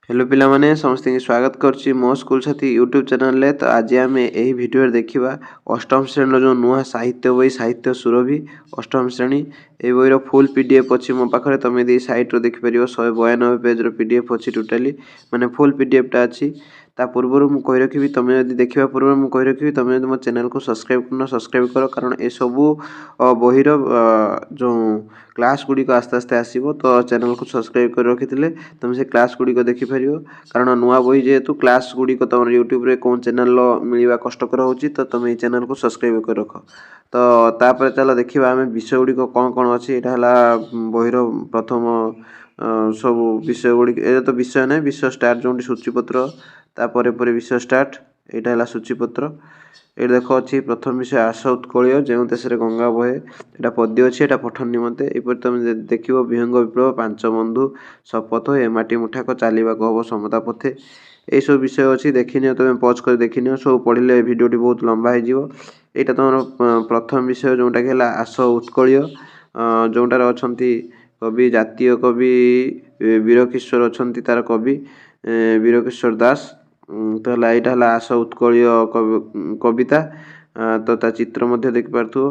Hello पिलामाने समस्त स्वागत करुच्ची मो स्कूल साथी यूट्यूब चैनल रे। तो आज आम यही भिडियो देखा अष्टम श्रेणी जो नुआ साहित्य बही साहित्य सुरभि अष्टम श्रेणी ये बही फुल पीडीएफ अच्छी मो पाखे तुम यदि सैट देखिपर 192 पेज पीडीएफ अच्छी टोटाली माने फुल पीडीएफ टा अच्छी ता पूर्व मुझे कही रखी तुम यदि देखा पूर्व मुझे कही रखी तुम यदि मो चैनल को सब्सक्राइब कर सब्सक्राइब कर कारण ये सबू बहीर जो क्लास गुड़िक आस्ते आस्ते आसो तो चैनल को सब्सक्राइब कर रखी तुम से क्लास गुड़िक देखिपर कारण नुआ बही जेहेतु क्लास गुड़िक तुम यूट्यूब रे कौन चैनल मिलवा कष्टकर हो तो तुम ये चैनल को सब्सक्राइब कर रख। तो तापर चलो देखा आम विषय गुड़िक कौन कौन अच्छी यहाँ बहीर प्रथम सब विषय गुड़िक ये तो विषय ना विषय स्टार्ट जो सूचीपत्र तापर विषय स्टार्ट यहाँ है सूचीपत्र ये देख अच्छी प्रथम विषय आस उत्कल जो देश में गंगा बहे यहाँ पद्य अच्छी यहाँ पठन निमंते यपर तुम देख विहंग विप्लव पांच बंधु शपथ ए माटी मुठाक चलवाक हम समता पथे यही सब विषय अच्छी देखनी तुम पज कर देखनी सब पढ़ले भिडियोटी बहुत लंबा हो यहाँ तुम प्रथम विषय जोटा कि आस उत्कल जोटार अच्छा कवि जातीय कवि वीरकिशोर अच्छा तार कवि वीरकिशोर दास तो यहाँ है आस उत्कल कविता तो ता चित्र मध्य देख पार्थो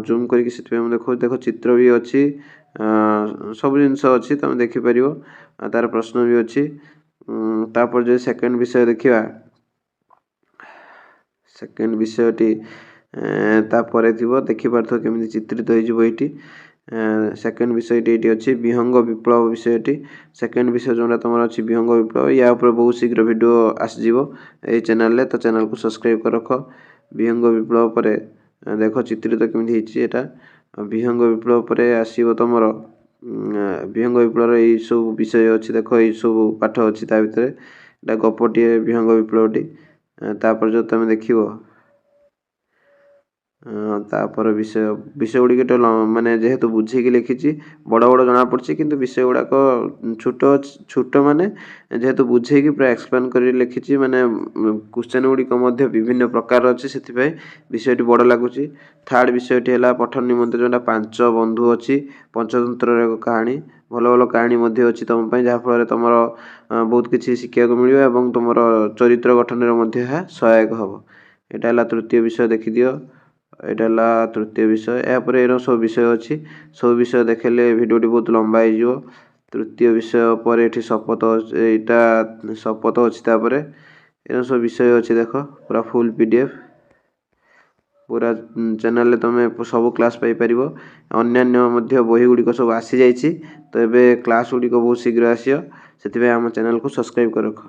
जूम करके देखो देख चित्र भी अच्छी सब जिनस अच्छी तुम देखिपर तार प्रश्न भी अच्छी तापर जो सेकंड विषय देखा सेकंड विषयटी तापर थी देखिपार केमी चित्रित होती सेकंड विषय ये अच्छी विहंग विप्लव विषयटी सेकंड विषय जोटा तुम अच्छी विहंग विप्लव या बहुत शीघ्र वीडियो आसजिवो ये चैनल तो चैनल को सब्सक्राइब कर रख। विहंग विप्लव पर देख चित्रित केमी होता विहंग विप्लव पर आसो तुम विहंग विप्लव यही सब विषय अच्छी देख ये सब पाठ अच्छी भितर गपटे विहंग विप्लवटी तापर जो तुम देख तापर विषय विषय गुड़िक माने जेहेतु बुझे लिखी बड़ बड़ जना पड़ी कि विषय गुड़ाक छोट छोट माने जेहेतु बुझे पूरा एक्सप्लेन कर लिखी माने क्वेश्चन गुड़िक विभिन्न प्रकार अच्छी से विषयटी बड़ लगुच। थर्ड विषयटी है पठन निमंते जो पांच बंधु अच्छी पंचतंत्र कहानी भल भल कहानी अच्छी तुम जहाँफल तुम बहुत किसी शिक्षा को मिले और तुम चरित्र गठन में सहायक हम। यहाँ है तृतीय विषय देखीदि यहाँ है तृतीय विषय यापर ये सब विषय अच्छी सब विषय देखले भिडियोटी बहुत लंबा हो। तृतीय विषय पर ये शपथ यहाँ शपथ अच्छी ये सब विषय अच्छी देख पूरा फुल पीडीएफ पूरा चैनल तुम सब क्लास पाइपर अन्य बही गुड़िक सब आसी जाइए तो ये क्लास गुड़िक बहुत शीघ्र आसो से आम चैनल को सब्सक्राइब कर रख।